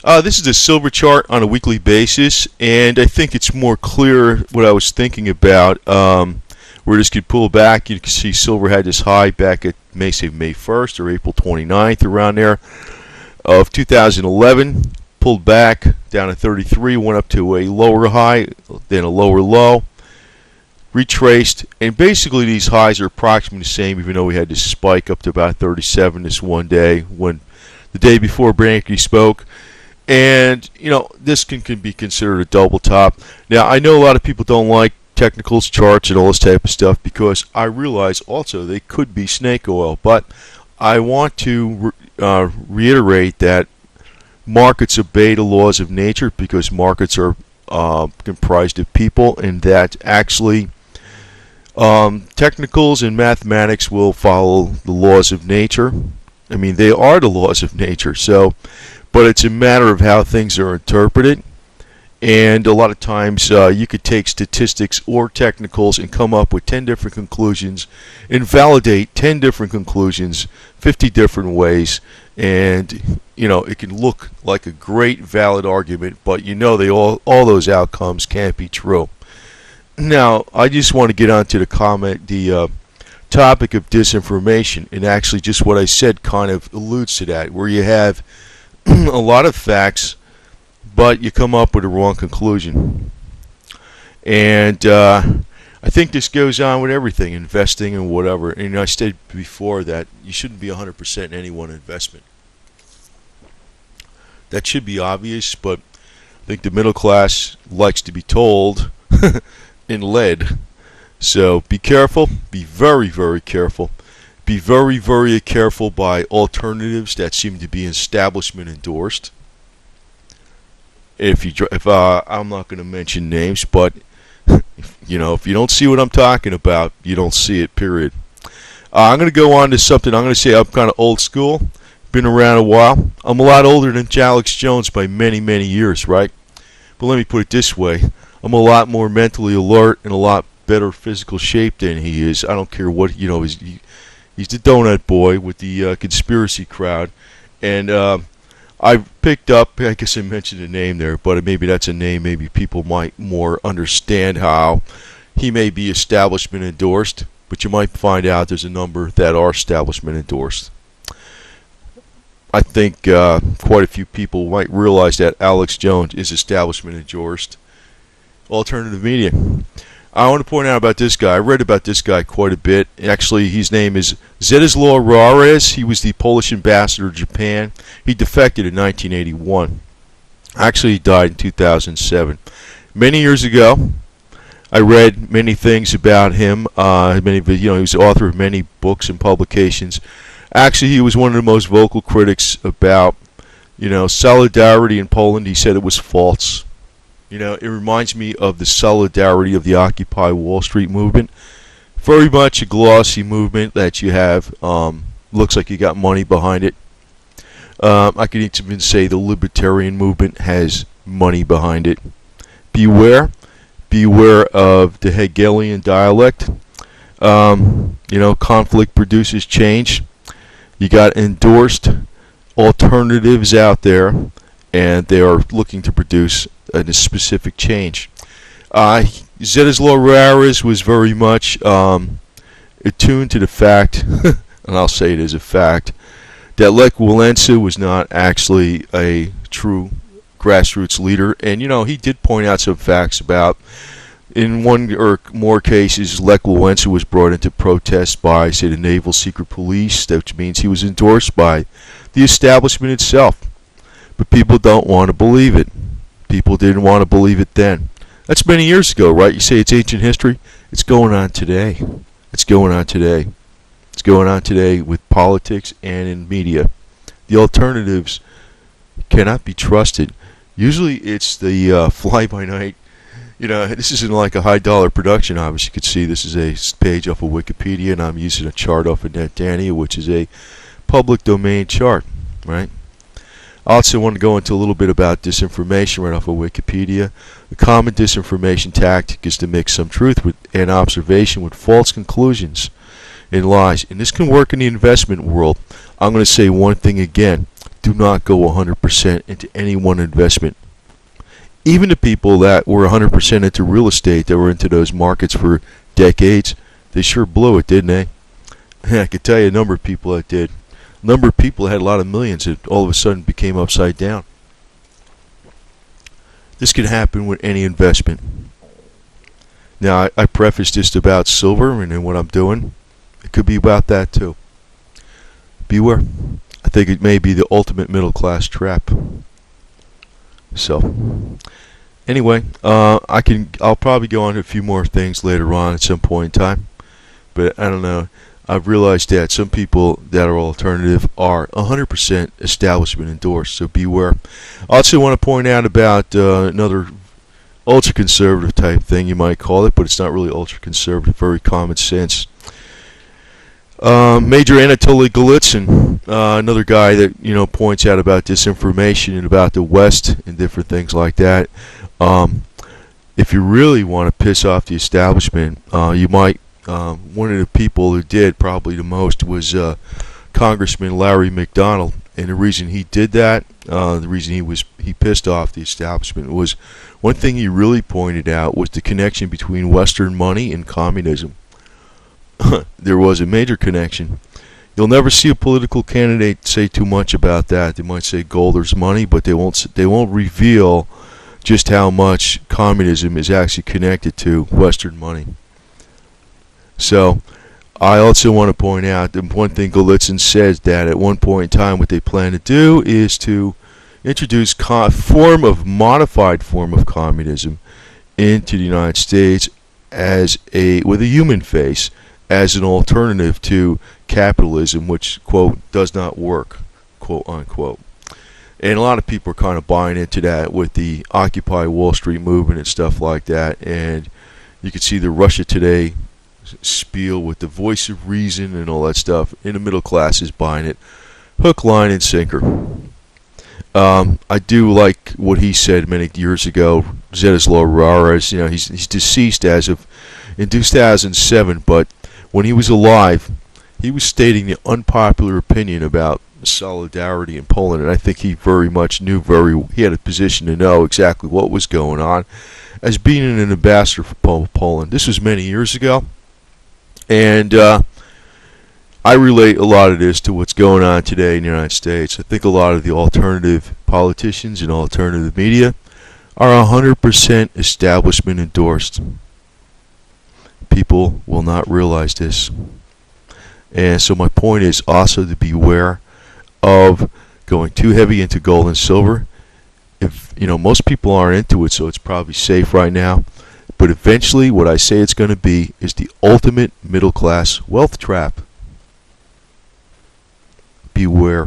This is a silver chart on a weekly basis, and I think it's more clear what I was thinking about. Where this could pull back, you can see silver had this high back at May 1st or April 29th, around there, of 2011. Pulled back down to 33, went up to a lower high, then a lower low, retraced, and basically these highs are approximately the same, even though we had this spike up to about 37 this one day, when the day before Bernanke spoke. And this can be considered a double top. Now, I know a lot of people don't like technicals, charts, and all this type of stuff, because I realize also they could be snake oil, but I want to reiterate that markets obey the laws of nature, because markets are comprised of people, and that actually technicals and mathematics will follow the laws of nature. I mean, they are the laws of nature, but it's a matter of how things are interpreted. And a lot of times you could take statistics or technicals and come up with 10 different conclusions, invalidate 10 different conclusions 50 different ways, and it can look like a great valid argument, but they all those outcomes can't be true. Now, I just want to get on to the topic of disinformation, and actually just what I said kind of alludes to that, where you have a lot of facts, but you come up with a wrong conclusion. And I think this goes on with everything, investing and whatever. And I stated before that you shouldn't be 100% in any one investment. That should be obvious, but I think the middle class likes to be told and led. So be careful, be very, very careful. Be very, very careful by alternatives that seem to be establishment endorsed. If I'm not going to mention names, but if you don't see what I'm talking about, you don't see it, period. I'm going to go on to something. I'm going to say I'm kind of old school, been around a while. I'm a lot older than Alex Jones by many, many years, right? But let me put it this way. I'm a lot more mentally alert and a lot better physical shape than he is. I don't care what, he's the donut boy with the conspiracy crowd. And I picked up, I guess I mentioned a name there, but maybe that's a name maybe people might more understand how he may be establishment endorsed, but you might find out there's a number that are establishment endorsed. I think quite a few people might realize that Alex Jones is establishment endorsed. Alternative media. I want to point out about this guy. I read about this guy quite a bit. Actually, his name is Zdzisław Rares. He was the Polish ambassador to Japan. He defected in 1981. Actually, he died in 2007. Many years ago, I read many things about him. He was the author of many books and publications. Actually, he was one of the most vocal critics about, solidarity in Poland. He said it was false. It reminds me of the solidarity of the Occupy Wall Street movement. Very much a glossy movement that you have. Looks like you got money behind it. I could even say the libertarian movement has money behind it. Beware. Beware of the Hegelian dialect. Conflict produces change. You got endorsed alternatives out there, and they are looking to produce a specific change. Zdzisław Rares was very much attuned to the fact, and I'll say it as a fact, that Lech Walesa was not actually a true grassroots leader. And, he did point out some facts about, in one or more cases, Lech Walesa was brought into protest by, say, the Naval Secret Police, which means he was endorsed by the establishment itself. But people don't want to believe it. People didn't want to believe it then. That's many years ago, right? You say it's ancient history. It's going on today. It's going on today. It's going on today with politics and in media. The alternatives cannot be trusted. Usually it's the fly-by-night. This isn't like a high-dollar production, obviously. You can see this is a page off of Wikipedia, and I'm using a chart off of NetDania, which is a public domain chart, right? I also want to go into a little bit about disinformation right off of Wikipedia. The common disinformation tactic is to mix some truth with an observation with false conclusions and lies. And this can work in the investment world. I'm going to say one thing again. do not go 100% into any one investment. Even the people that were 100% into real estate, that were into those markets for decades, they sure blew it, didn't they? I could tell you a number of people that did. A number of people that had a lot of millions that all of a sudden became upside down. This can happen with any investment. Now, I prefaced this about silver and what I'm doing. It could be about that too. Beware. I think it may be the ultimate middle class trap. So, anyway, I'll probably go on to a few more things later on at some point in time. But I don't know. I've realized that some people that are alternative are 100% establishment endorsed, so beware. I also want to point out about another ultra-conservative type thing, you might call it, but it's not really ultra-conservative, very common sense. Major Anatoly Golitsyn, another guy that points out about disinformation and about the West and different things like that. If you really want to piss off the establishment, you might. One of the people who did probably the most was Congressman Larry McDonald, and the reason he did that, the reason he pissed off the establishment, was one thing he really pointed out was the connection between Western money and communism. There was a major connection. You'll never see a political candidate say too much about that. They might say gold is money, but they won't reveal just how much communism is actually connected to Western money. So, I also want to point out that one thing Golitsyn says, that at one point in time what they plan to do is to introduce modified form of communism into the United States with a human face, as an alternative to capitalism, which, quote, does not work, quote unquote. And a lot of people are kind of buying into that with the Occupy Wall Street movement and stuff like that. And you can see the Russia Today spiel with the voice of reason and all that stuff, and the middle class is buying it hook, line, and sinker. I do like what he said many years ago. Zedislaw Rares, he's deceased in 2007, but when he was alive, he was stating the unpopular opinion about solidarity in Poland, and I think he very much knew he had a position to know exactly what was going on as being an ambassador for Poland. This was many years ago. And I relate a lot of this to what's going on today in the United States. I think a lot of the alternative politicians and alternative media are 100% establishment endorsed. People will not realize this. And so my point is also to beware of going too heavy into gold and silver. If most people aren't into it, so it's probably safe right now. But eventually, what I say it's going to be is the ultimate middle-class wealth trap. Beware.